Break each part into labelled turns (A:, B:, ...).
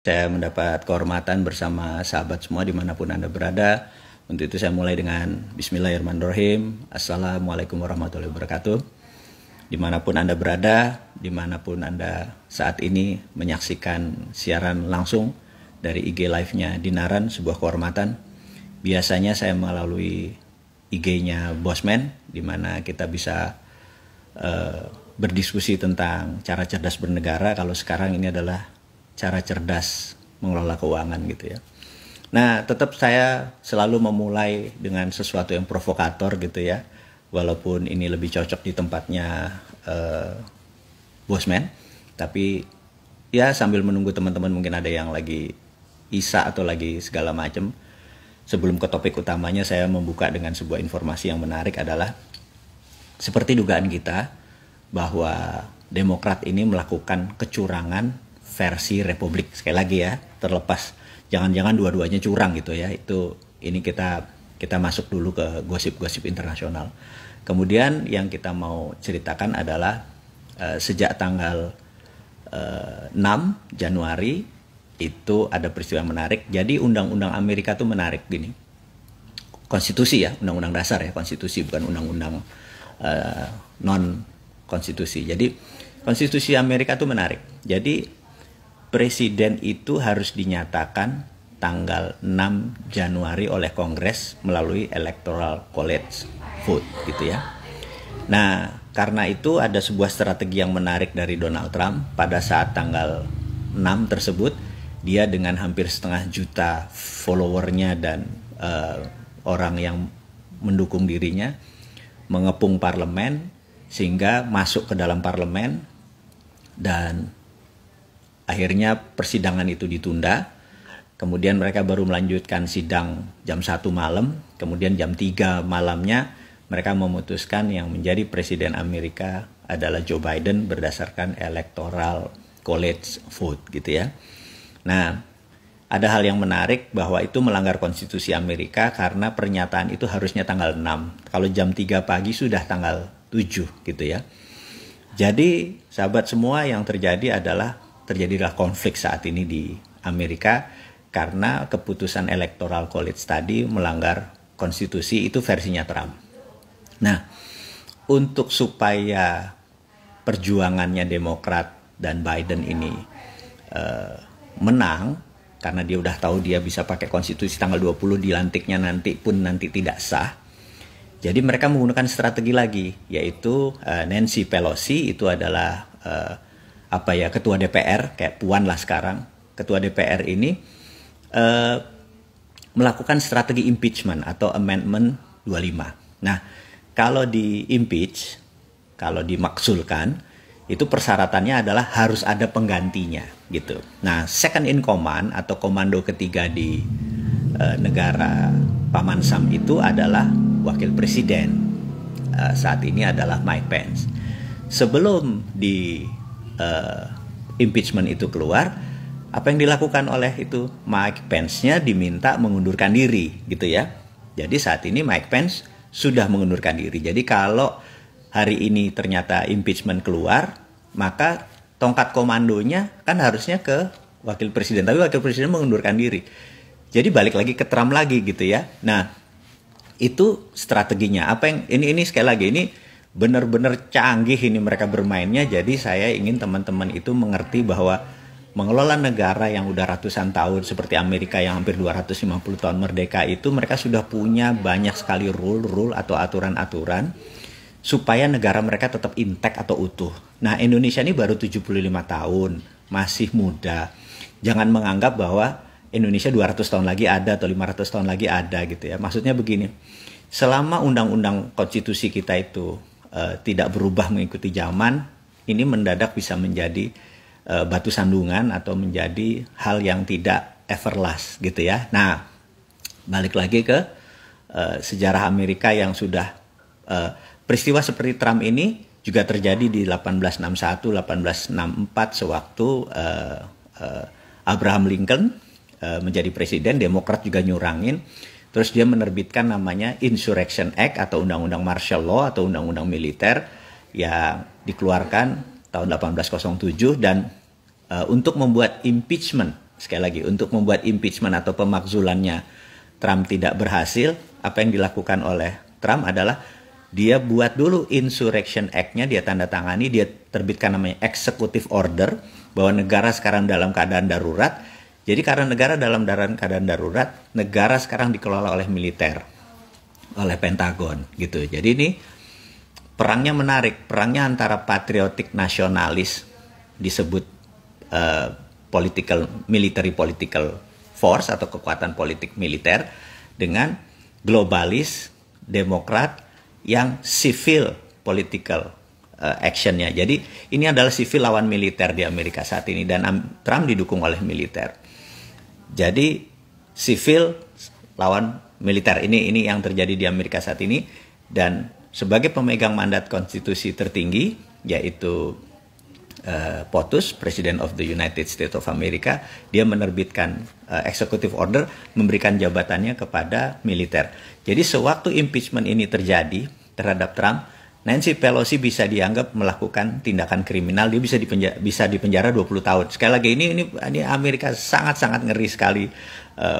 A: saya mendapat kehormatan bersama sahabat semua dimanapun Anda berada. Untuk itu saya mulai dengan Bismillahirrahmanirrahim. Assalamualaikum warahmatullahi wabarakatuh. Dimanapun Anda berada, dimanapun Anda saat ini menyaksikan siaran langsung dari IG Live-nya Dinaran, sebuah kehormatan. Biasanya saya melalui IG-nya Bosman, di mana kita bisa berdiskusi tentang cara cerdas bernegara. Kalau sekarang ini adalah cara cerdas mengelola keuangan gitu ya. Nah, tetap saya selalu memulai dengan sesuatu yang provokator gitu ya. Walaupun ini lebih cocok di tempatnya Bosman, tapi ya sambil menunggu teman-teman mungkin ada yang lagi isa atau lagi segala macam. Sebelum ke topik utamanya, saya membuka dengan sebuah informasi yang menarik adalah seperti dugaan kita bahwa Demokrat ini melakukan kecurangan versi Republik. Sekali lagi ya, terlepas jangan-jangan dua-duanya curang gitu ya. Ini kita masuk dulu ke gosip-gosip internasional. Kemudian yang kita mau ceritakan adalah sejak tanggal 6 Januari itu ada peristiwa menarik. Jadi undang-undang Amerika tuh menarik gini. Konstitusi ya, undang-undang dasar ya, konstitusi bukan undang-undang non konstitusi. Jadi konstitusi Amerika tuh menarik. Jadi presiden itu harus dinyatakan tanggal 6 Januari oleh Kongres melalui Electoral College vote gitu ya. Nah, karena itu ada sebuah strategi yang menarik dari Donald Trump pada saat tanggal 6 tersebut. Dia dengan hampir 500 juta followernya dan orang yang mendukung dirinya mengepung parlemen sehingga masuk ke dalam parlemen dan akhirnya persidangan itu ditunda. Kemudian mereka baru melanjutkan sidang jam 1 malam. Kemudian jam 3 malamnya mereka memutuskan yang menjadi presiden Amerika adalah Joe Biden berdasarkan Electoral College vote gitu ya. Nah, ada hal yang menarik bahwa itu melanggar konstitusi Amerika karena pernyataan itu harusnya tanggal 6. Kalau jam 3 pagi sudah tanggal 7 gitu ya. Jadi sahabat semua, yang terjadilah konflik saat ini di Amerika karena keputusan Electoral College tadi melanggar konstitusi, itu versinya Trump. Nah, untuk supaya perjuangannya Demokrat dan Biden ini menang, karena dia udah tahu dia bisa pakai konstitusi tanggal 20 dilantiknya nanti tidak sah. Jadi mereka menggunakan strategi lagi, yaitu Nancy Pelosi itu adalah ketua DPR, kayak Puan lah sekarang. Ketua DPR ini melakukan strategi impeachment atau amendment 25. Nah, kalau di impeach, kalau dimaksulkan, itu persyaratannya adalah harus ada penggantinya gitu. Nah, second in command atau komando ketiga di negara Paman Sam itu adalah wakil presiden. Saat ini adalah Mike Pence. Sebelum di impeachment itu keluar, apa yang dilakukan oleh itu Mike Pence-nya diminta mengundurkan diri gitu ya. Jadi saat ini Mike Pence sudah mengundurkan diri. Jadi kalau hari ini ternyata impeachment keluar, maka tongkat komandonya kan harusnya ke wakil presiden. Tapi wakil presiden mengundurkan diri. Jadi balik lagi ke Trump lagi gitu ya. Nah, itu strateginya. Ini sekali lagi, ini benar-benar canggih ini mereka bermainnya. Jadi saya ingin teman-teman itu mengerti bahwa mengelola negara yang udah ratusan tahun seperti Amerika yang hampir 250 tahun merdeka itu, mereka sudah punya banyak sekali rule atau aturan-aturan supaya negara mereka tetap intact atau utuh. Nah, Indonesia ini baru 75 tahun, masih muda. Jangan menganggap bahwa Indonesia 200 tahun lagi ada atau 500 tahun lagi ada gitu ya. Maksudnya begini, selama undang-undang konstitusi kita itu tidak berubah mengikuti zaman, ini mendadak bisa menjadi batu sandungan atau menjadi hal yang tidak everlast gitu ya. Nah, balik lagi ke sejarah Amerika yang sudah peristiwa seperti Trump ini juga terjadi di 1861, 1864 sewaktu Abraham Lincoln menjadi presiden. Demokrat juga nyurangin. Terus dia menerbitkan namanya Insurrection Act atau Undang-Undang Martial Law atau Undang-Undang Militer yang dikeluarkan tahun 1807 dan untuk membuat impeachment sekali lagi, untuk membuat impeachment atau pemakzulannya Trump tidak berhasil, apa yang dilakukan oleh Trump adalah dia buat dulu Insurrection Act-nya, dia tanda tangani, dia terbitkan namanya Executive Order, bahwa negara sekarang dalam keadaan darurat. Jadi karena negara dalam keadaan darurat, negara sekarang dikelola oleh militer, oleh Pentagon gitu. Jadi ini perangnya menarik, perangnya antara patriotik nasionalis, disebut military political force atau kekuatan politik militer, dengan globalis demokrat yang civil political actionnya. Jadi ini adalah civil lawan militer di Amerika saat ini, dan Trump didukung oleh militer. Jadi civil lawan militer, ini yang terjadi di Amerika saat ini. Dan sebagai pemegang mandat konstitusi tertinggi, yaitu POTUS, President of the United States of America, dia menerbitkan executive order, memberikan jabatannya kepada militer. Jadi sewaktu impeachment ini terjadi terhadap Trump, Nancy Pelosi bisa dianggap melakukan tindakan kriminal, dia bisa dipenjara 20 tahun. Sekali lagi, ini Amerika sangat-sangat ngeri sekali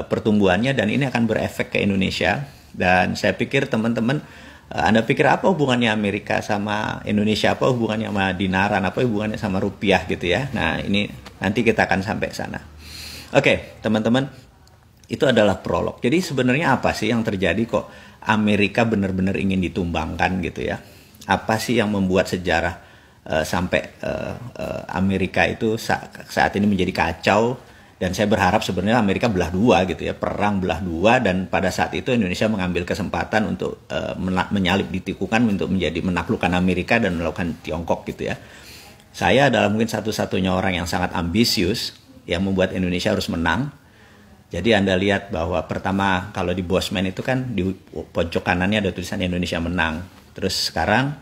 A: pertumbuhannya, dan ini akan berefek ke Indonesia. Dan saya pikir teman-teman, Anda pikir apa hubungannya Amerika sama Indonesia, apa hubungannya sama dinaran, apa hubungannya sama rupiah gitu ya. Nah ini nanti kita akan sampai sana. Oke, teman-teman, itu adalah prolog. Jadi sebenarnya apa sih yang terjadi kok Amerika benar-benar ingin ditumbangkan gitu ya? Apa sih yang membuat sejarah sampai Amerika itu saat ini menjadi kacau? Dan saya berharap sebenarnya Amerika belah dua gitu ya, perang belah dua, dan pada saat itu Indonesia mengambil kesempatan untuk menyalip di tikungan untuk menjadi menaklukkan Amerika dan melakukan Tiongkok gitu ya. Saya adalah mungkin satu-satunya orang yang sangat ambisius yang membuat Indonesia harus menang. Jadi Anda lihat bahwa pertama kalau di Bosman itu kan di pojok kanannya ada tulisan Indonesia menang. Terus sekarang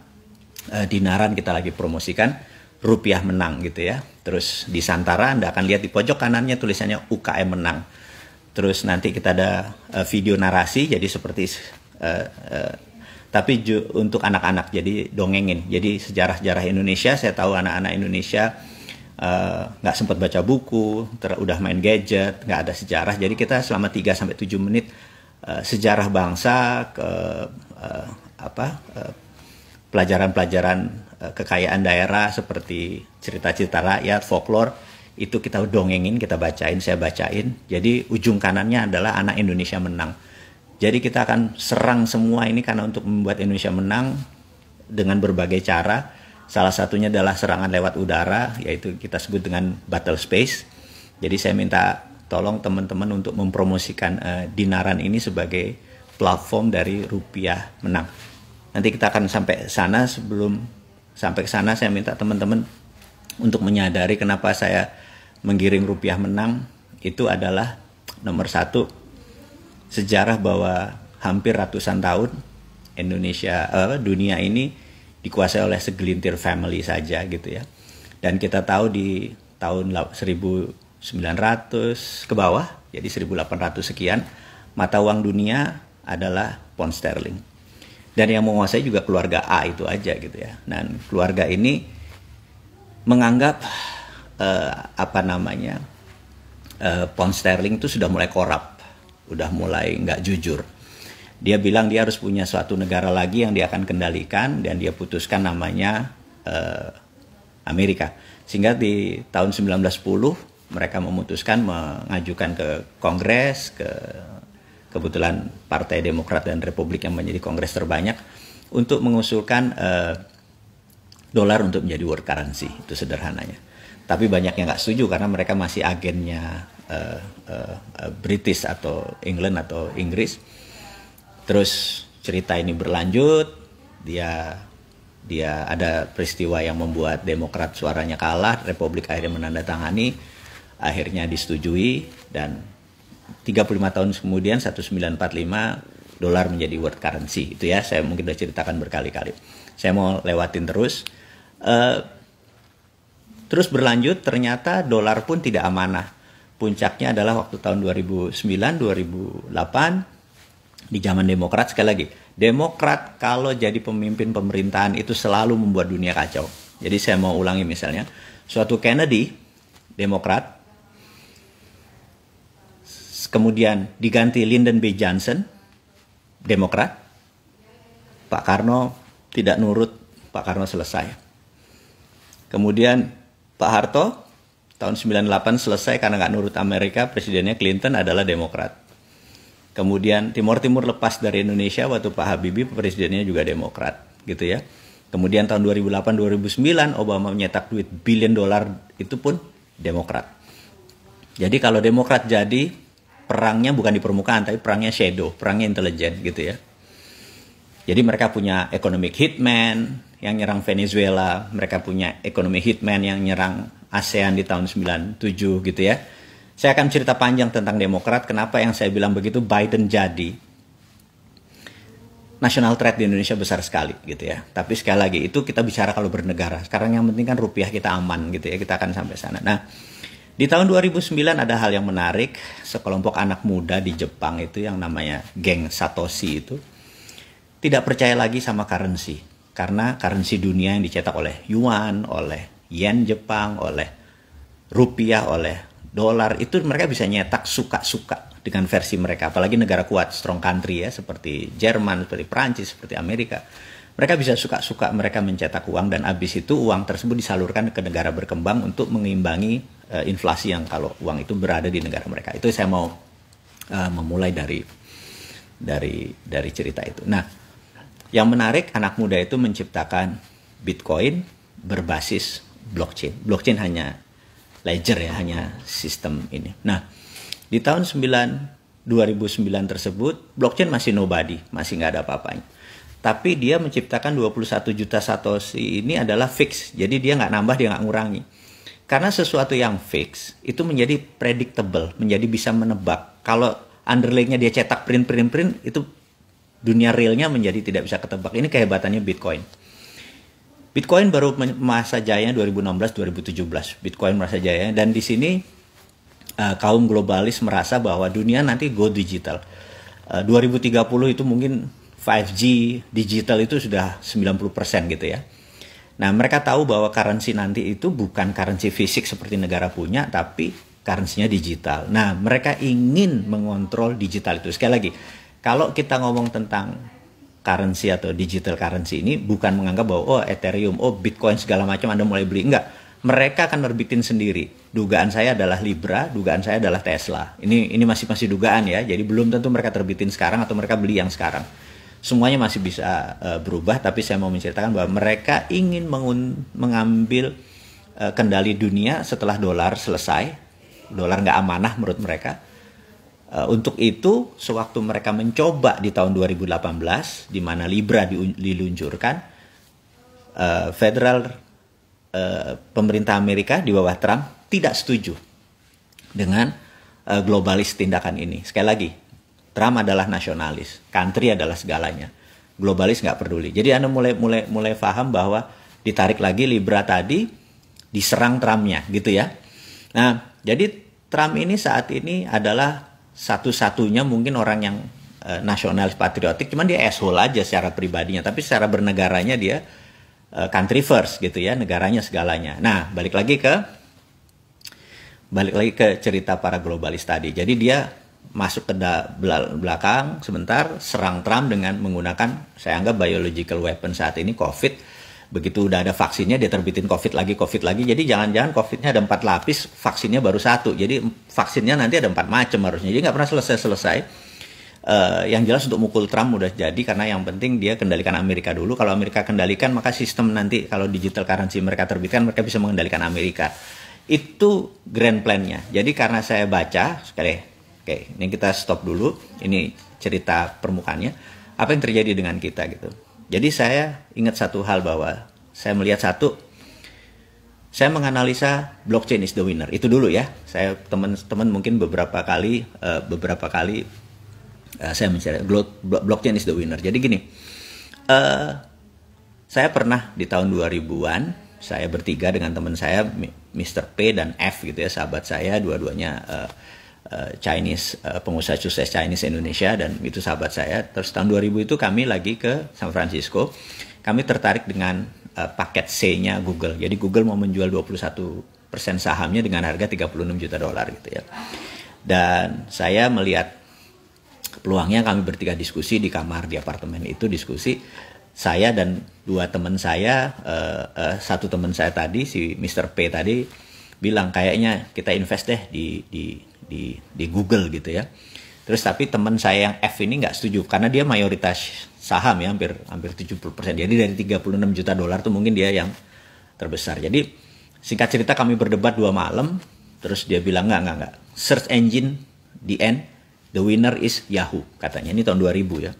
A: di Naran kita lagi promosikan rupiah menang gitu ya. Terus di Santara Anda akan lihat di pojok kanannya tulisannya UKM menang. Terus nanti kita ada video narasi, jadi seperti tapi untuk anak-anak, jadi dongengin. Jadi sejarah-sejarah Indonesia, saya tahu anak-anak Indonesia nggak sempat baca buku, udah main gadget, nggak ada sejarah. Jadi kita selama 3-7 menit sejarah bangsa, pelajaran-pelajaran kekayaan daerah seperti cerita-cerita rakyat, folklore, itu kita dongengin, kita bacain, saya bacain. Jadi ujung kanannya adalah anak Indonesia menang. Jadi kita akan serang semua ini karena untuk membuat Indonesia menang dengan berbagai cara. Salah satunya adalah serangan lewat udara, yaitu kita sebut dengan battle space. Jadi saya minta tolong teman-teman untuk mempromosikan Dinaran ini sebagai platform dari rupiah menang. Nanti kita akan sampai sana. Sebelum sampai ke sana, saya minta teman-teman untuk menyadari kenapa saya menggiring rupiah menang. Itu adalah nomor satu, sejarah bahwa hampir ratusan tahun dunia ini dikuasai oleh segelintir family saja gitu ya. Dan kita tahu di tahun 1900 ke bawah, jadi 1800 sekian, mata uang dunia adalah pound sterling. Dan yang menguasai juga keluarga A itu aja gitu ya. Dan keluarga ini menganggap pound sterling itu sudah mulai korup, udah mulai nggak jujur. Dia bilang dia harus punya suatu negara lagi yang dia akan kendalikan, dan dia putuskan namanya Amerika. Sehingga di tahun 1910 mereka memutuskan mengajukan ke Kongres, kebetulan Partai Demokrat dan Republik yang menjadi kongres terbanyak, untuk mengusulkan dolar untuk menjadi world currency. Itu sederhananya. Tapi banyak yang nggak setuju karena mereka masih agennya British atau England atau Inggris. Terus cerita ini berlanjut, dia ada peristiwa yang membuat Demokrat suaranya kalah, Republik akhirnya menandatangani, akhirnya disetujui, dan 35 tahun kemudian 1945 dolar menjadi world currency. Itu ya, saya mungkin sudah ceritakan berkali-kali. Saya mau lewatin terus. Terus berlanjut, ternyata dolar pun tidak amanah. Puncaknya adalah waktu tahun 2009-2008 di zaman Demokrat. Sekali lagi, Demokrat kalau jadi pemimpin pemerintahan itu selalu membuat dunia kacau. Jadi saya mau ulangi, misalnya suatu Kennedy, Demokrat, Kemudian diganti Lyndon B. Johnson, Demokrat. Pak Karno tidak nurut, Pak Karno selesai. Kemudian Pak Harto tahun 98 selesai karena nggak nurut Amerika, presidennya Clinton adalah Demokrat. Kemudian Timor Timur lepas dari Indonesia waktu Pak Habibie, presidennya juga Demokrat, gitu ya. Kemudian tahun 2008-2009 Obama menyetak duit billion dolar, itu pun Demokrat. Jadi kalau Demokrat jadi, perangnya bukan di permukaan, tapi perangnya shadow, perangnya intelijen, gitu ya. Jadi mereka punya economic hitman yang nyerang Venezuela, mereka punya economic hitman yang nyerang ASEAN di tahun 97 gitu ya. Saya akan cerita panjang tentang Demokrat, kenapa yang saya bilang begitu Biden jadi. National threat di Indonesia besar sekali gitu ya. Tapi sekali lagi itu kita bicara kalau bernegara. Sekarang yang penting kan rupiah kita aman gitu ya, kita akan sampai sana. Nah, di tahun 2009 ada hal yang menarik, sekelompok anak muda di Jepang itu yang namanya geng Satoshi itu tidak percaya lagi sama currency, karena currency dunia yang dicetak oleh yuan, oleh yen Jepang, oleh rupiah, oleh dolar, itu mereka bisa nyetak suka-suka dengan versi mereka, apalagi negara kuat, strong country ya, seperti Jerman, seperti Prancis, seperti Amerika. Mereka bisa suka-suka mereka mencetak uang, dan habis itu uang tersebut disalurkan ke negara berkembang untuk mengimbangi inflasi yang kalau uang itu berada di negara mereka. Itu saya mau memulai dari cerita itu. Nah, yang menarik, anak muda itu menciptakan Bitcoin berbasis blockchain. Blockchain hanya ledger ya, hanya sistem ini. Nah, di tahun 2009 tersebut, blockchain masih nobody, masih nggak ada apa-apanya. Tapi dia menciptakan 21 juta Satoshi ini adalah fix. Jadi dia nggak nambah, dia nggak ngurangi. Karena sesuatu yang fix, itu menjadi predictable, menjadi bisa menebak. Kalau underlying-nya dia cetak print, itu dunia realnya menjadi tidak bisa ketebak. Ini kehebatannya Bitcoin. Bitcoin baru masa jaya 2016-2017. Bitcoin masa jaya, dan di sini kaum globalis merasa bahwa dunia nanti go digital. 2030 itu mungkin 5G digital itu sudah 90% gitu ya. Nah, mereka tahu bahwa currency nanti itu bukan currency fisik seperti negara punya, tapi currency-nya digital. Nah, mereka ingin mengontrol digital itu. Sekali lagi, kalau kita ngomong tentang currency atau digital currency ini, bukan menganggap bahwa oh Ethereum, oh Bitcoin segala macam Anda mulai beli. Enggak. Mereka akan nerbitin sendiri. Dugaan saya adalah Libra, dugaan saya adalah Tesla. Ini masih dugaan ya. Jadi belum tentu mereka terbitin sekarang atau mereka beli yang sekarang. Semuanya masih bisa berubah, tapi saya mau menceritakan bahwa mereka ingin mengambil kendali dunia setelah dolar selesai. Dolar nggak amanah menurut mereka. Untuk itu, sewaktu mereka mencoba di tahun 2018, di mana Libra diluncurkan, pemerintah Amerika di bawah Trump tidak setuju dengan globalis tindakan ini. Sekali lagi, Trump adalah nasionalis, country adalah segalanya, globalis nggak peduli. Jadi Anda mulai paham bahwa ditarik lagi Libra tadi, diserang Trumpnya, gitu ya. Nah, jadi Trump ini saat ini adalah satu-satunya mungkin orang yang nasionalis patriotik, cuman dia asshole aja secara pribadinya, tapi secara bernegaranya dia country first gitu ya, negaranya segalanya. Nah, balik lagi ke cerita para globalis tadi. Jadi dia masuk ke belakang sebentar, serang Trump dengan menggunakan, saya anggap biological weapon saat ini, COVID. Begitu udah ada vaksinnya, dia terbitin COVID lagi. Jadi jangan-jangan COVID-nya ada 4 lapis, vaksinnya baru 1. Jadi vaksinnya nanti ada 4 macam harusnya. Jadi nggak pernah selesai. Yang jelas untuk mukul Trump udah jadi, karena yang penting dia kendalikan Amerika dulu. Kalau Amerika kendalikan, maka sistem nanti kalau digital currency mereka terbitkan, mereka bisa mengendalikan Amerika. Itu grand plan-nya. Jadi karena saya baca, oke, ini kita stop dulu. Ini cerita permukaannya. Apa yang terjadi dengan kita gitu. Jadi saya ingat satu hal, bahwa saya melihat saya menganalisa blockchain is the winner. Itu dulu ya. Saya teman-teman mungkin beberapa kali saya mencari blockchain is the winner. Jadi gini, saya pernah di tahun 2000-an, saya bertiga dengan teman saya, Mr. P dan F gitu ya, sahabat saya, dua-duanya Chinese, pengusaha sukses Chinese Indonesia, dan itu sahabat saya. Terus tahun 2000 itu kami lagi ke San Francisco. Kami tertarik dengan paket C-nya Google. Jadi Google mau menjual 21% sahamnya dengan harga $36 juta gitu ya. Dan saya melihat peluangnya, kami bertiga diskusi di kamar di apartemen itu, diskusi. Saya dan dua teman saya, satu teman saya tadi, si Mr. P tadi, bilang kayaknya kita invest deh di Google gitu ya. Terus tapi teman saya yang F ini nggak setuju, karena dia mayoritas saham ya, hampir 70%. Jadi dari 36 juta dolar tuh mungkin dia yang terbesar. Jadi singkat cerita kami berdebat 2 malam, terus dia bilang enggak. Search engine, the end, the winner is Yahoo, katanya. Ini tahun 2000 ya.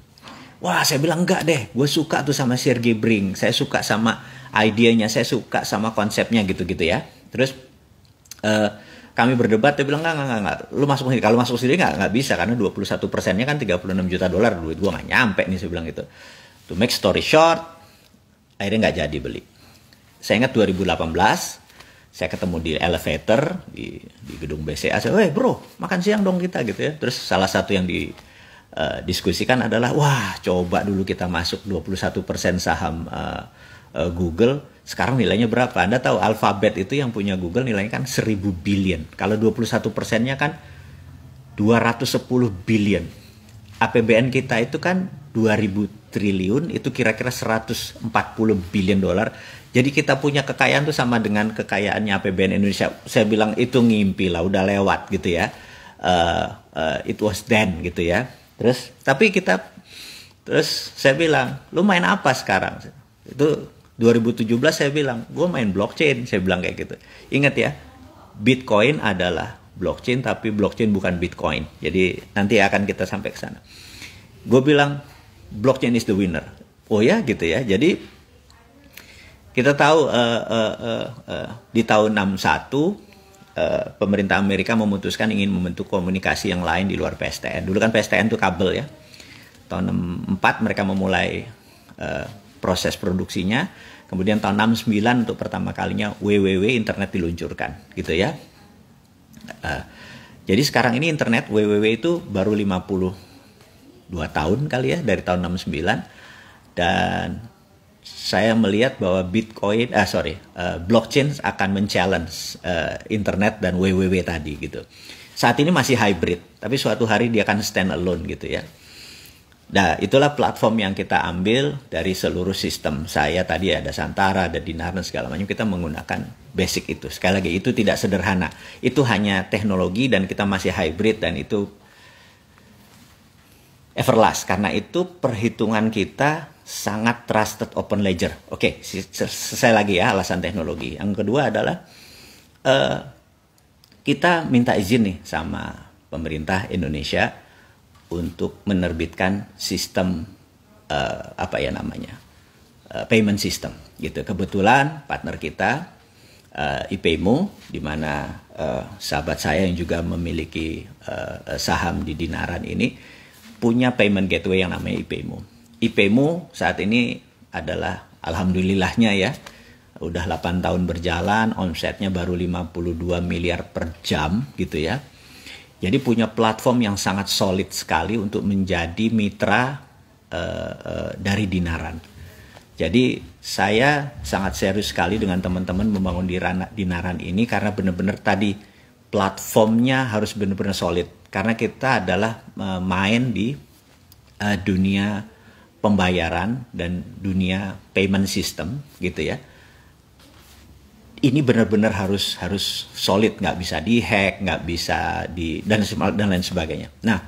A: Wah, saya bilang enggak deh, gue suka tuh sama Sergey Brin, saya suka sama idenya, saya suka sama konsepnya gitu-gitu ya. Terus kami berdebat, dia bilang enggak, lu masuk sendiri. Kalau masuk sendiri enggak bisa, karena 21%-nya kan 36 juta dolar, duit gue nggak nyampe nih, saya bilang gitu. To make story short, akhirnya nggak jadi beli. Saya ingat 2018, saya ketemu di elevator di gedung BCA, saya, "Weh bro, makan siang dong kita," gitu ya. Terus salah satu yang diskusikan adalah, wah coba dulu kita masuk 21% saham Google, sekarang nilainya berapa? Anda tahu Alphabet itu yang punya Google nilainya kan 1000 billion. Kalau 21%-nya kan 210 billion. APBN kita itu kan 2000 triliun, itu kira-kira 140 billion dolar. Jadi kita punya kekayaan tuh sama dengan kekayaannya APBN Indonesia. Saya bilang itu ngimpi lah, udah lewat gitu ya. It was then gitu ya. Terus saya bilang, lu main apa sekarang? Itu 2017 saya bilang, gue main blockchain, saya bilang kayak gitu. Ingat ya, Bitcoin adalah blockchain, tapi blockchain bukan Bitcoin. Jadi nanti akan kita sampai ke sana. Gue bilang, blockchain is the winner. Oh ya gitu ya. Jadi kita tahu di tahun 61 pemerintah Amerika memutuskan ingin membentuk komunikasi yang lain di luar PSTN. Dulu kan PSTN itu kabel ya. Tahun 64 mereka memulai proses produksinya. Kemudian tahun 69 untuk pertama kalinya WWW, internet diluncurkan gitu ya. Jadi sekarang ini internet WWW itu baru 52 tahun kali ya, dari tahun 69. Dan saya melihat bahwa blockchain akan men-challenge internet dan WWW tadi gitu. Saat ini masih hybrid, tapi suatu hari dia akan stand alone gitu ya. Nah, itulah platform yang kita ambil dari seluruh sistem. Saya tadi ada Santara, ada Dinar dan segala macam, kita menggunakan basic itu. Sekali lagi, itu tidak sederhana. Itu hanya teknologi dan kita masih hybrid, dan itu everlast. Karena itu perhitungan kita sangat trusted open ledger. Oke, selesai lagi ya alasan teknologi. Yang kedua adalah kita minta izin nih sama pemerintah Indonesia untuk menerbitkan sistem payment system gitu. Kebetulan partner kita IPEMO, di mana sahabat saya yang juga memiliki saham di Dinaran ini punya payment gateway yang namanya IPEMO. IPEMO saat ini adalah alhamdulillahnya ya, udah 8 tahun berjalan, omsetnya baru 52 miliar per jam gitu ya. Jadi punya platform yang sangat solid sekali untuk menjadi mitra dari Dinaran. Jadi saya sangat serius sekali dengan teman-teman membangun Dinaran ini, karena benar-benar tadi platformnya harus benar-benar solid. Karena kita adalah main di dunia pembayaran dan dunia payment system gitu ya. Ini benar-benar harus solid, nggak bisa dihack, nggak bisa dan lain sebagainya. Nah,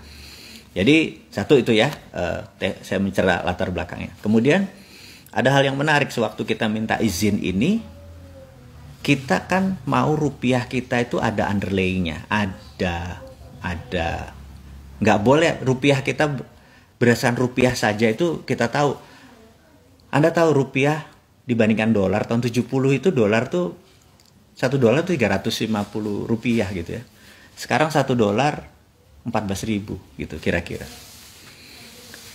A: jadi satu itu ya, saya mencerah latar belakangnya. Kemudian ada hal yang menarik, sewaktu kita minta izin ini, kita kan mau rupiah kita itu ada underlayingnya, ada nggak boleh rupiah kita berdasarkan rupiah saja. Itu kita tahu, Anda tahu rupiah dibandingkan dolar tahun 70 itu $1 tuh 350 rupiah gitu ya. Sekarang $1 14.000 gitu kira-kira.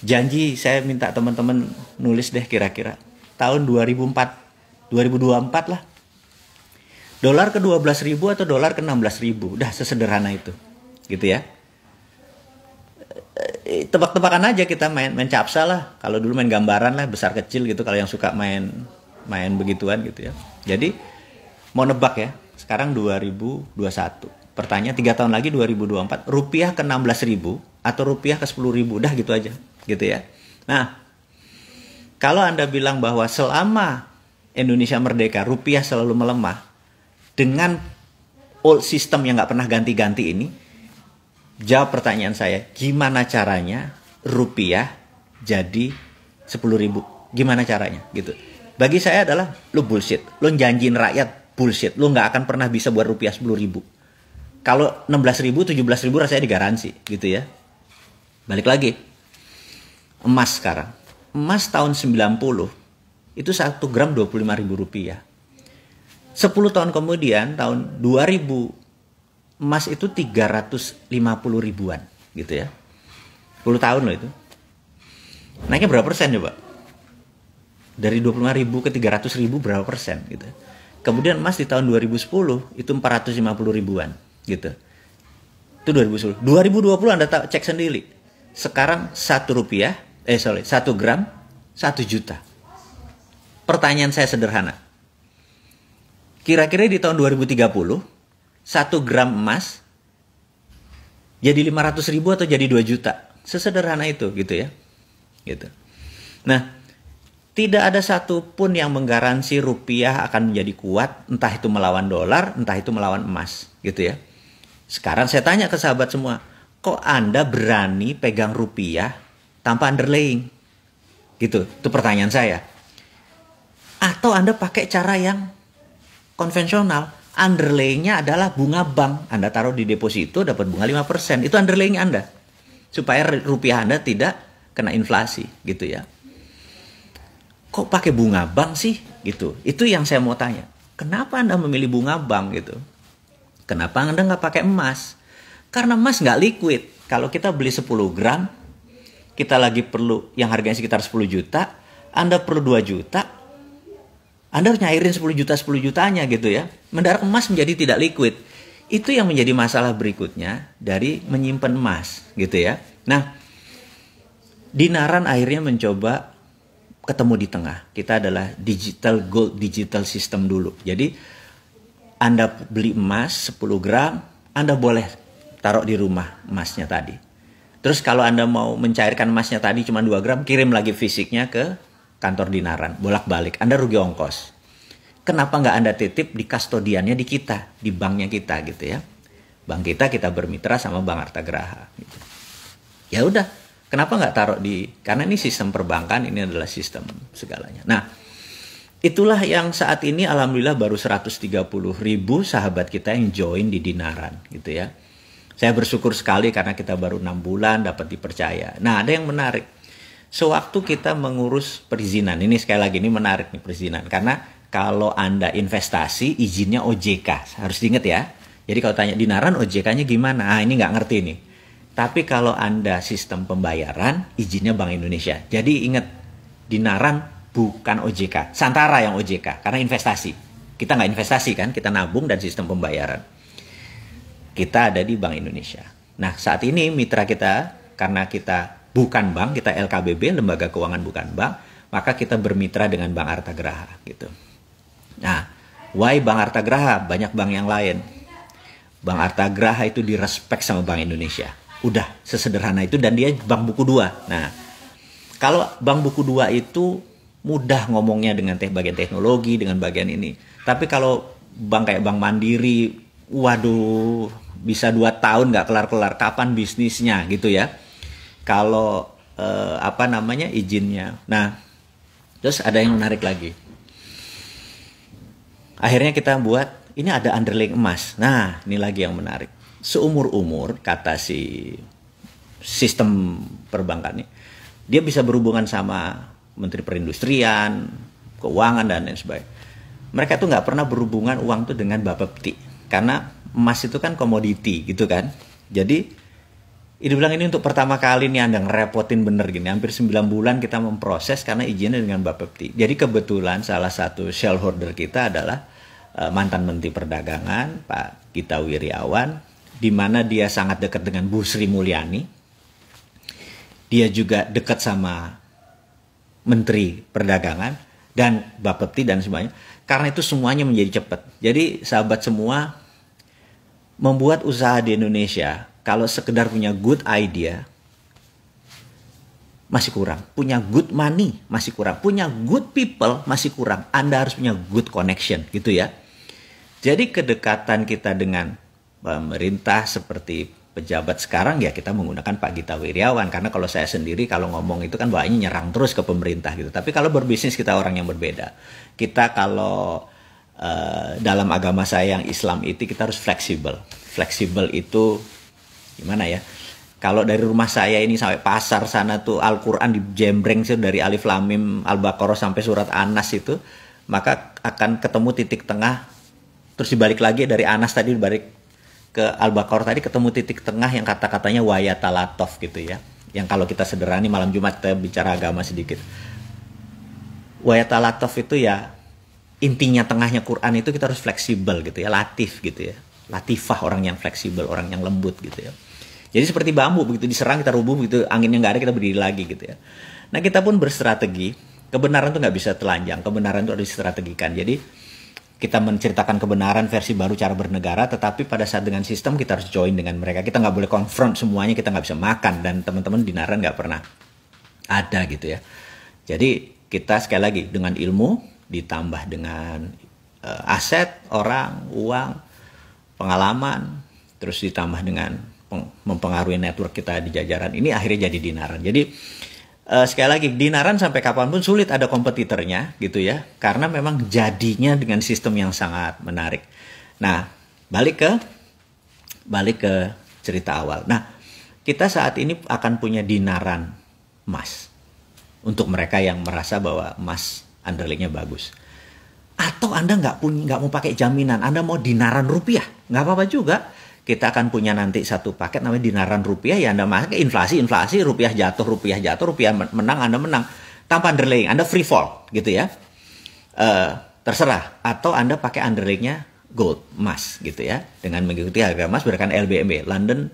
A: Janji saya minta teman-teman nulis deh kira-kira tahun 2024 lah. Dolar ke 12.000 atau dolar ke 16.000, udah sesederhana itu. Gitu ya. Tebak-tebakan aja, kita main capsa lah. Kalau dulu main gambaran lah, besar kecil gitu, kalau yang suka main begituan gitu ya. Jadi mau nebak ya, sekarang 2021. pertanyaan 3 tahun lagi 2024 rupiah ke 16.000 atau rupiah ke 10.000, udah gitu aja gitu ya. Nah, kalau Anda bilang bahwa selama Indonesia merdeka rupiah selalu melemah dengan old system yang nggak pernah ganti-ganti ini, jawab pertanyaan saya, gimana caranya rupiah jadi 10.000? Gimana caranya gitu? Bagi saya adalah lu bullshit, lu janjiin rakyat bullshit, lu nggak akan pernah bisa buat rupiah 10.000. Kalau 16.000, 17.000 rasanya digaransi gitu ya. Balik lagi, emas sekarang, emas tahun 90 itu 1 gram 25.000 rupiah. 10 tahun kemudian tahun 2000 emas itu 350 ribuan gitu ya. 10 tahun loh itu. Naiknya berapa persen coba? Dari 25.000 ke 300.000 berapa persen gitu. Kemudian emas di tahun 2010 itu 450 ribuan gitu. Itu 2010. 2020 Anda cek sendiri. Sekarang 1 gram 1 juta. Pertanyaan saya sederhana. Kira-kira di tahun 2030 1 gram emas jadi 500.000 atau jadi 2 juta? Sesederhana itu gitu ya. Gitu. Nah, tidak ada satupun yang menggaransi rupiah akan menjadi kuat, entah itu melawan dolar, entah itu melawan emas, gitu ya. Sekarang saya tanya ke sahabat semua, kok Anda berani pegang rupiah tanpa underlying? Gitu, itu pertanyaan saya. Atau Anda pakai cara yang konvensional, underlying-nya adalah bunga bank. Anda taruh di deposito dapat bunga 5%, itu underlying Anda. Supaya rupiah Anda tidak kena inflasi, gitu ya. Kok pakai bunga bank sih? Gitu. Itu yang saya mau tanya. Kenapa Anda memilih bunga bank gitu? Kenapa Anda nggak pakai emas? Karena emas nggak liquid. Kalau kita beli 10 gram, kita lagi perlu yang harganya sekitar 10 juta, Anda perlu 2 juta, Anda harus nyairin 10 jutanya gitu ya. Mendarat emas menjadi tidak liquid. Itu yang menjadi masalah berikutnya dari menyimpan emas gitu ya. Nah, Dinaran akhirnya mencoba ketemu di tengah. Kita adalah digital gold, digital system dulu. Jadi Anda beli emas 10 gram, Anda boleh taruh di rumah emasnya tadi. Terus kalau Anda mau mencairkan emasnya tadi cuma 2 gram, kirim lagi fisiknya ke kantor Dinaran, bolak-balik. Anda rugi ongkos. Kenapa nggak Anda titip di kastodiannya di kita, di banknya kita gitu ya. Bank kita bermitra sama Bank Artagraha. Gitu. Ya udah, kenapa nggak taruh karena ini sistem perbankan, ini adalah sistem segalanya. Nah, itulah yang saat ini alhamdulillah baru 130.000 sahabat kita yang join di Dinaran gitu ya. Saya bersyukur sekali karena kita baru 6 bulan dapat dipercaya. Nah, ada yang menarik. Sewaktu kita mengurus perizinan, ini sekali lagi ini menarik nih perizinan. Karena kalau Anda investasi, izinnya OJK. Harus diingat ya. Jadi kalau tanya Dinaran, OJK-nya gimana? Ah, ini nggak ngerti nih. Tapi kalau Anda sistem pembayaran, izinnya Bank Indonesia. Jadi ingat, Dinaran bukan OJK. Santara yang OJK, karena investasi. Kita nggak investasi kan, kita nabung dan sistem pembayaran. Kita ada di Bank Indonesia. Nah, saat ini mitra kita, karena kita bukan bank, kita LKBB, Lembaga Keuangan Bukan Bank, maka kita bermitra dengan Bank Artagraha gitu. Nah, why Bank Artagraha? Banyak bank yang lain. Bank Artagraha itu direspek sama Bank Indonesia. Udah, sesederhana itu, dan dia Bank Buku 2. Nah, kalau Bank Buku 2 itu mudah ngomongnya dengan bagian teknologi, dengan bagian ini. Tapi kalau bank kayak Bank Mandiri, waduh, bisa 2 tahun nggak kelar-kelar, kapan bisnisnya gitu ya. Kalau izinnya. Nah, terus ada yang menarik lagi. Akhirnya kita buat, ini ada underlying emas. Nah, ini lagi yang menarik. Seumur-umur, kata si sistem perbankan ini, dia bisa berhubungan sama Menteri Perindustrian, Keuangan, dan lain sebagainya. Mereka tuh nggak pernah berhubungan uang tuh dengan Bapepti. Karena emas itu kan komoditi gitu kan. Jadi, ini bilang ini untuk pertama kali nih Anda ngerepotin bener gini. Hampir 9 bulan kita memproses karena izinnya dengan Bapepti. Jadi kebetulan salah satu shareholder kita adalah mantan Menteri Perdagangan, Pak Gita Wirjawan, di mana dia sangat dekat dengan Bu Sri Mulyani. Dia juga dekat sama Menteri Perdagangan dan Bapepti dan semuanya. Karena itu semuanya menjadi cepat. Jadi sahabat semua, membuat usaha di Indonesia, kalau sekedar punya good idea, masih kurang. Punya good money, masih kurang. Punya good people, masih kurang. Anda harus punya good connection, gitu ya. Jadi kedekatan kita dengan pemerintah seperti pejabat sekarang, ya kita menggunakan Pak Gita Wirjawan. Karena kalau saya sendiri, kalau ngomong itu kan banyak nyerang terus ke pemerintah gitu. Tapi kalau berbisnis kita orang yang berbeda. Kita kalau dalam agama saya yang Islam itu kita harus fleksibel. Fleksibel itu gimana ya? Kalau dari rumah saya ini sampai pasar sana tuh Al-Quran dijembreng sih dari Alif Lam Mim Al-Baqarah sampai surat An-Nas itu, maka akan ketemu titik tengah. Terus dibalik lagi dari Anas tadi dibalik ke Al-Baqarah tadi ketemu titik tengah yang kata-katanya wayatalatov gitu ya. Yang kalau kita sederhani malam Jumat kita bicara agama sedikit. Wayatalatov itu ya intinya tengahnya Quran itu kita harus fleksibel gitu ya, latif gitu ya. Latifah, orang yang fleksibel, orang yang lembut gitu ya. Jadi seperti bambu, begitu diserang kita rubuh, begitu anginnya nggak ada kita berdiri lagi gitu ya. Nah kita pun berstrategi, kebenaran itu nggak bisa telanjang, kebenaran itu harus distrategikan. Jadi kita menceritakan kebenaran versi baru cara bernegara, tetapi pada saat dengan sistem kita harus join dengan mereka. Kita nggak boleh konfront semuanya, kita nggak bisa makan, dan teman-teman di Naran nggak pernah ada gitu ya. Jadi kita sekali lagi dengan ilmu, ditambah dengan aset, orang, uang, pengalaman, terus ditambah dengan mempengaruhi network kita di jajaran ini, akhirnya jadi Dinaran. Jadi sekali lagi Dinaran sampai kapanpun sulit ada kompetitornya gitu ya, karena memang jadinya dengan sistem yang sangat menarik. Nah balik ke cerita awal. Nah kita saat ini akan punya Dinaran emas untuk mereka yang merasa bahwa emas underlyingnya bagus. Atau Anda nggak mau pakai jaminan, Anda mau Dinaran rupiah, nggak apa-apa juga. Kita akan punya nanti satu paket namanya Dinaran rupiah, ya Anda pakai inflasi, rupiah jatuh, rupiah menang, Anda menang. Tanpa underlying, Anda free fall gitu ya. Terserah. Atau Anda pakai underlyingnya gold, emas gitu ya. Dengan mengikuti harga emas berdasarkan LBMB, London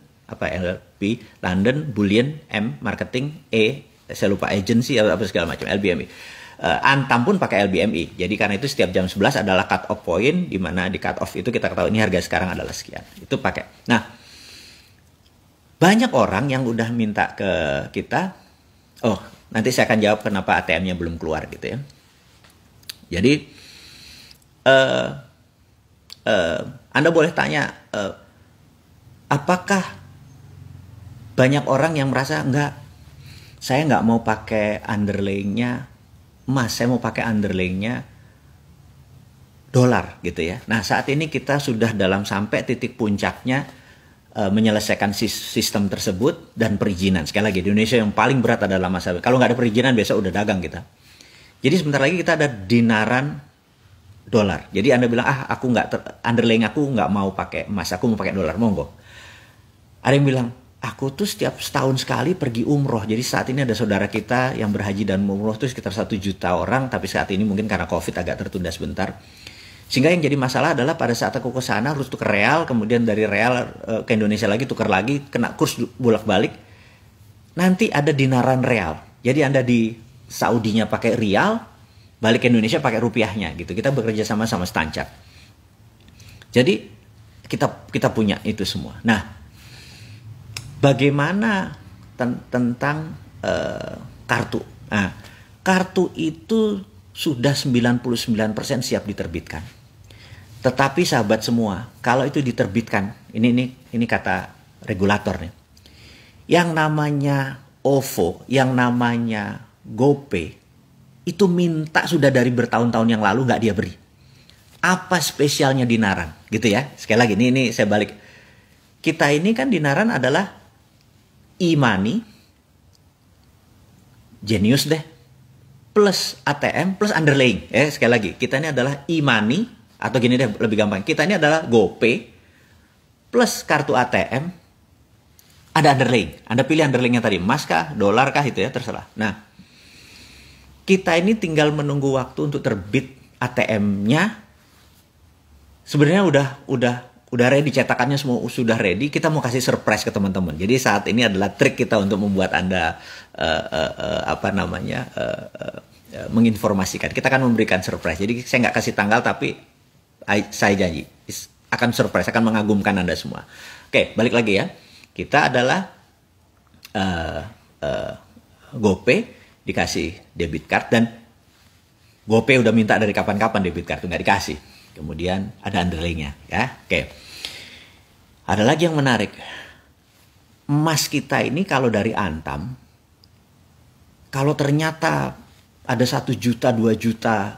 A: Bullion, M, Marketing, E, saya lupa agency, apa segala macam, LBMB. Antam pun pakai LBMI. Jadi karena itu setiap jam 11 adalah cut off point, di mana di cut off itu kita ketahui ini harga sekarang adalah sekian. Itu pakai. Nah, banyak orang yang udah minta ke kita, oh nanti saya akan jawab kenapa ATM-nya belum keluar gitu ya. Jadi Anda boleh tanya, apakah banyak orang yang merasa enggak, saya nggak mau pakai underlying-nya emas, saya mau pakai underlying-nya dolar gitu ya. Nah saat ini kita sudah dalam sampai titik puncaknya menyelesaikan sistem tersebut dan perizinan. Sekali lagi di Indonesia yang paling berat adalah masalah. Kalau nggak ada perizinan besok udah dagang kita. Jadi sebentar lagi kita ada Dinaran dolar. Jadi Anda bilang aku nggak underlying aku nggak mau pakai emas, aku mau pakai dolar, monggo. Ada yang bilang aku tuh setiap setahun sekali pergi umroh. Jadi saat ini ada saudara kita yang berhaji dan umroh tuh sekitar 1 juta orang. Tapi saat ini mungkin karena COVID agak tertunda sebentar. Sehingga yang jadi masalah adalah pada saat aku ke sana harus tukar real. Kemudian dari real ke Indonesia lagi, tukar lagi. Kena kurs bolak-balik. Nanti ada Dinaran real. Jadi Anda di Saudinya pakai rial, balik ke Indonesia pakai rupiahnya gitu. Kita bekerja sama Stanchart. Jadi kita punya itu semua. Nah, bagaimana tentang kartu? Nah, kartu itu sudah 99% siap diterbitkan. Tetapi sahabat semua, kalau itu diterbitkan, ini kata regulator nih. Yang namanya OVO, yang namanya GoPay, itu minta sudah dari bertahun-tahun yang lalu nggak dia beri. Apa spesialnya Dinaran? Gitu ya. Sekali lagi, ini saya balik. Kita ini kan Dinaran adalah e-money, Genius deh, plus ATM, plus underlying. Sekali lagi, kita ini adalah e-money, atau gini deh, lebih gampang. Kita ini adalah GoPay, plus kartu ATM, ada underlying. Anda pilih underlyingnya tadi, emas kah, dolar kah, itu ya, terserah. Nah, kita ini tinggal menunggu waktu untuk terbit ATM-nya. Sebenarnya udah ready, cetakannya semua sudah ready. Kita mau kasih surprise ke teman-teman. Jadi saat ini adalah trik kita untuk membuat Anda menginformasikan. Kita akan memberikan surprise. Jadi saya nggak kasih tanggal, tapi saya janji akan surprise, akan mengagumkan Anda semua. Oke, balik lagi ya. Kita adalah GoPay dikasih debit card, dan GoPay udah minta dari kapan-kapan debit card, nggak dikasih. Kemudian ada underlay-nya ya. Oke. Ada lagi yang menarik. Emas kita ini kalau dari Antam, kalau ternyata ada 1 juta, 2 juta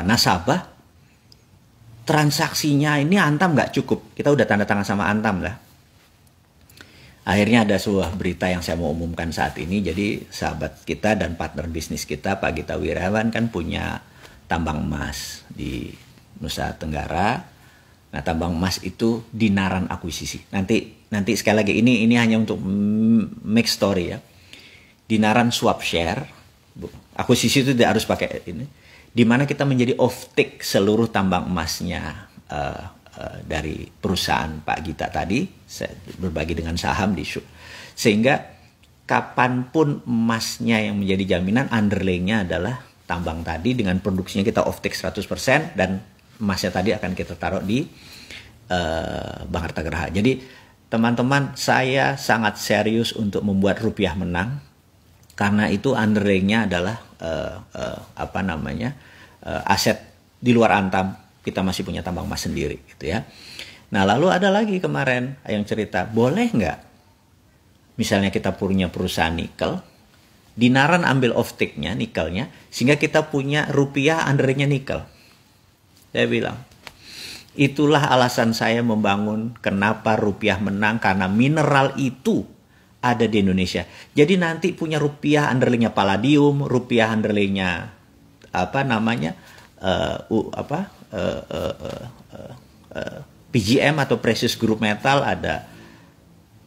A: nasabah, transaksinya ini Antam nggak cukup. Kita udah tanda tangan sama Antam lah. Akhirnya ada sebuah berita yang saya mau umumkan saat ini. Jadi sahabat kita dan partner bisnis kita, Pak Gita Wirawan, kan punya tambang emas di Nusa Tenggara. Nah, tambang emas itu Dinaran akuisisi. Nanti sekali lagi, ini hanya untuk make story ya. Dinaran swap share, akuisisi itu tidak harus pakai ini. Di mana kita menjadi off-take seluruh tambang emasnya dari perusahaan Pak Gita tadi, saya berbagi dengan saham di SHUK. Sehingga kapanpun emasnya yang menjadi jaminan, underlay-nya adalah tambang tadi, dengan produksinya kita off-take 100%, dan emasnya tadi akan kita taruh di Bank Harta Geraha. Jadi teman-teman, saya sangat serius untuk membuat rupiah menang, karena itu underlay-nya adalah aset di luar Antam. Kita masih punya tambang emas sendiri gitu ya. Nah, lalu ada lagi kemarin yang cerita, boleh nggak misalnya kita punya perusahaan nikel, Dinaran ambil off-take-nya, nikelnya, sehingga kita punya rupiah underlay-nya nikel. Saya bilang, itulah alasan saya membangun kenapa rupiah menang, karena mineral itu ada di Indonesia. Jadi nanti punya rupiah underlay-nya palladium, rupiah underlay-nya PGM atau precious group metal ada.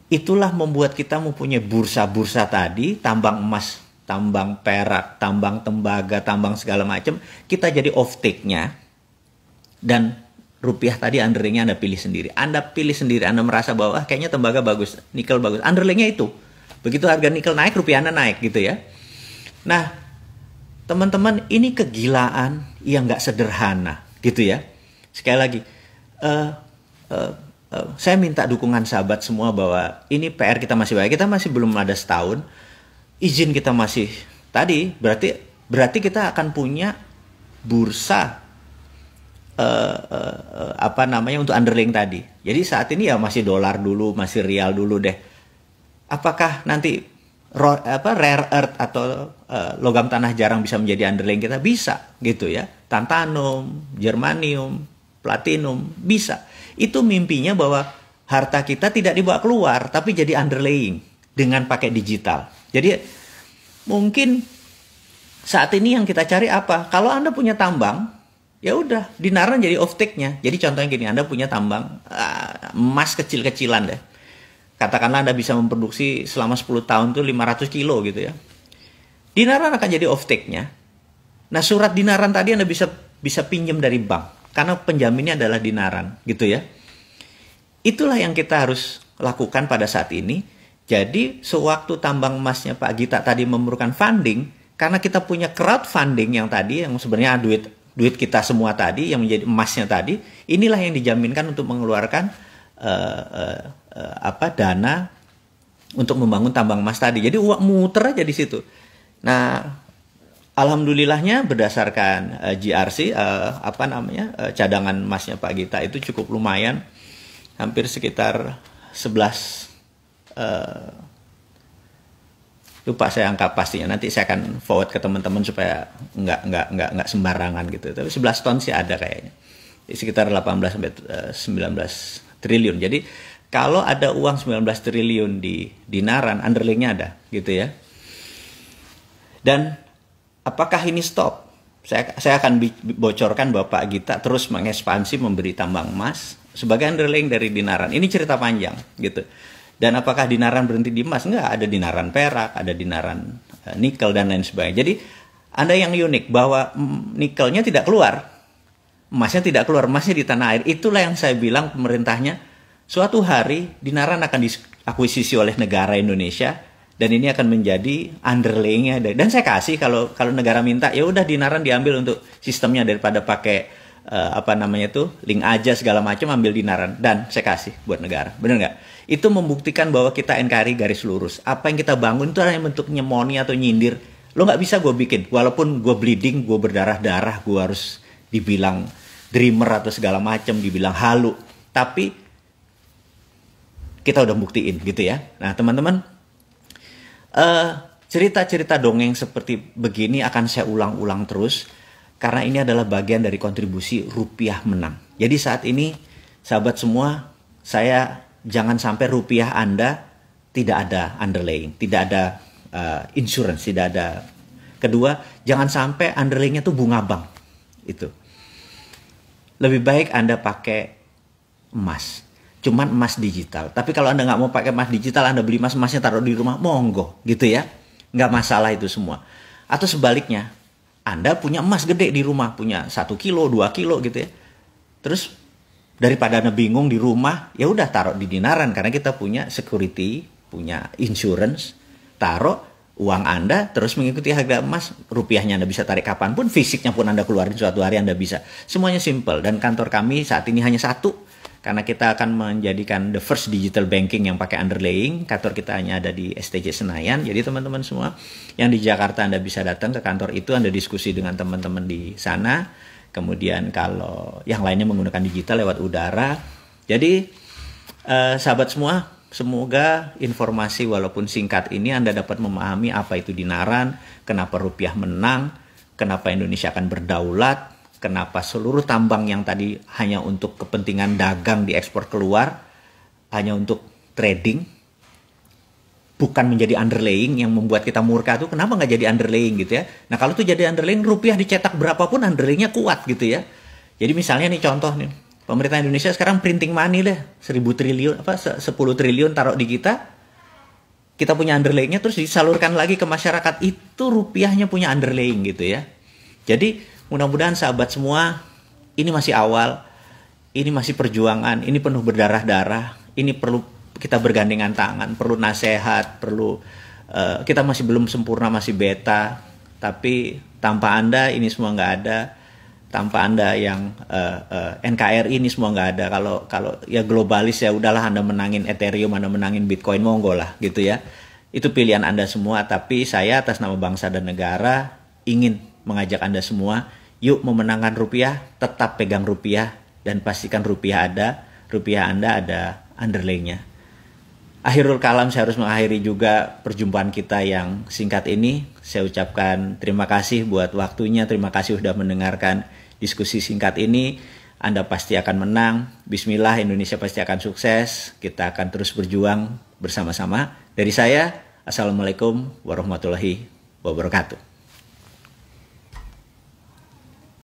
A: Itulah membuat kita mempunyai bursa-bursa tadi, tambang emas, tambang perak, tambang tembaga, tambang segala macam. Kita jadi off-take-nya, dan rupiah tadi underlay-nya Anda pilih sendiri. Anda pilih sendiri, Anda merasa bahwa kayaknya tembaga bagus, nikel bagus, underlay-nya itu. Begitu harga nikel naik, rupiah Anda naik gitu ya. Nah, teman-teman, ini kegilaan yang nggak sederhana gitu ya. Sekali lagi, saya minta dukungan sahabat semua bahwa ini PR kita masih banyak. Kita masih belum ada setahun. Izin kita masih tadi, berarti kita akan punya bursa untuk underlying tadi. Jadi saat ini ya masih dolar dulu, masih rial dulu deh. Apakah nanti rare earth atau logam tanah jarang bisa menjadi underlying kita? Bisa gitu ya. Tantalum, germanium, platinum, bisa. Itu mimpinya bahwa harta kita tidak dibawa keluar, tapi jadi underlying dengan pakai digital. Jadi mungkin saat ini yang kita cari apa? Kalau Anda punya tambang, ya udah, Dinaran jadi off-take-nya. Jadi contohnya gini, Anda punya tambang emas kecil-kecilan deh. Katakanlah Anda bisa memproduksi selama 10 tahun tuh 500 kilo gitu ya. Dinaran akan jadi off-take-nya. Nah, surat Dinaran tadi Anda bisa pinjam dari bank, karena penjaminnya adalah Dinaran gitu ya. Itulah yang kita harus lakukan pada saat ini. Jadi sewaktu tambang emasnya Pak Gita tadi memerlukan funding, karena kita punya crowdfunding yang tadi, yang sebenarnya duit kita semua tadi, yang menjadi emasnya tadi, inilah yang dijaminkan untuk mengeluarkan dana untuk membangun tambang emas tadi. Jadi uang muter aja di situ. Nah, alhamdulillahnya berdasarkan GRC cadangan emasnya Pak Gita itu cukup lumayan, hampir sekitar 11 lupa saya angka pastinya, nanti saya akan forward ke teman-teman supaya nggak sembarangan gitu. Tapi 11 ton sih ada kayaknya, sekitar 18 sampai 19 triliun. Jadi kalau ada uang 19 triliun di Dinaran, underlying-nya ada gitu ya. Dan apakah ini stop? Saya akan bocorkan bahwa Pak Gita terus mengekspansi memberi tambang emas sebagai underlying dari Dinaran. Ini cerita panjang gitu. Dan apakah Dinaran berhenti di emas? Enggak, ada Dinaran perak, ada Dinaran nikel dan lain sebagainya. Jadi ada yang unik bahwa nikelnya tidak keluar, emasnya tidak keluar, emasnya di tanah air. Itulah yang saya bilang pemerintahnya, suatu hari Dinaran akan diakuisisi oleh negara Indonesia, Dan ini akan menjadi underlayingnya. Dan saya kasih kalau negara minta, ya udah dinaran diambil untuk sistemnya daripada pakai link aja segala macam, ambil dinaran dan saya kasih buat negara. Bener nggak? Itu membuktikan bahwa kita NKRI garis lurus. Apa yang kita bangun itu hanya bentuk nyemoni atau nyindir. Lo nggak bisa gue bikin. Walaupun gue bleeding, gue berdarah-darah, gue harus dibilang dreamer atau segala macam, dibilang halu. Tapi kita udah buktiin gitu ya. Nah teman-teman, cerita-cerita dongeng seperti begini akan saya ulang-ulang terus. Karena ini adalah bagian dari kontribusi rupiah menang. Jadi saat ini, sahabat semua, saya jangan sampai rupiah Anda tidak ada underlying, tidak ada insurance, tidak ada. Kedua, jangan sampai underlyingnya tuh bunga bank. Itu. Lebih baik Anda pakai emas. Cuman emas digital. Tapi kalau Anda nggak mau pakai emas digital, Anda beli emasnya taruh di rumah, monggo. Gitu ya. Nggak masalah itu semua. Atau sebaliknya, Anda punya emas gede di rumah, punya 1 kilo, 2 kilo gitu ya. Terus daripada Anda bingung di rumah, ya udah taruh di dinaran karena kita punya security, punya insurance, taruh uang Anda terus mengikuti harga emas, rupiahnya Anda bisa tarik kapanpun, fisiknya pun Anda keluarin suatu hari Anda bisa. Semuanya simple dan kantor kami saat ini hanya satu. Karena kita akan menjadikan the first digital banking yang pakai underlaying. Kantor kita hanya ada di STJ Senayan. Jadi teman-teman semua yang di Jakarta Anda bisa datang ke kantor itu, Anda diskusi dengan teman-teman di sana. Kemudian kalau yang lainnya menggunakan digital lewat udara. Jadi sahabat semua, semoga informasi walaupun singkat ini Anda dapat memahami apa itu dinaran, kenapa rupiah menang, kenapa Indonesia akan berdaulat, kenapa seluruh tambang yang tadi hanya untuk kepentingan dagang diekspor keluar, hanya untuk trading, bukan menjadi underlaying yang membuat kita murka tuh, kenapa nggak jadi underlaying gitu ya. Nah kalau tuh jadi underlaying, rupiah dicetak berapapun underlayingnya kuat gitu ya. Jadi misalnya nih contoh nih, pemerintah Indonesia sekarang printing money deh, 10 triliun, 10 triliun taruh di kita punya underlayingnya terus disalurkan lagi ke masyarakat, itu rupiahnya punya underlaying gitu ya. Jadi mudah-mudahan sahabat semua, ini masih awal, ini masih perjuangan, ini penuh berdarah-darah, ini perlu kita bergandengan tangan, perlu nasihat, perlu kita masih belum sempurna, masih beta, tapi tanpa Anda ini semua nggak ada, tanpa Anda yang NKRI ini semua nggak ada. Kalau ya globalis ya udahlah, Anda menangin Ethereum, Anda menangin Bitcoin, monggo lah gitu ya. Itu pilihan Anda semua, tapi saya atas nama bangsa dan negara ingin mengajak Anda semua, yuk memenangkan rupiah, tetap pegang rupiah, dan pastikan rupiah Anda ada underlayingnya. Akhirul kalam, saya harus mengakhiri juga perjumpaan kita yang singkat ini. Saya ucapkan terima kasih buat waktunya, terima kasih sudah mendengarkan diskusi singkat ini. Anda pasti akan menang, bismillah, Indonesia pasti akan sukses, kita akan terus berjuang bersama-sama. Dari saya, Assalamualaikum warahmatullahi wabarakatuh.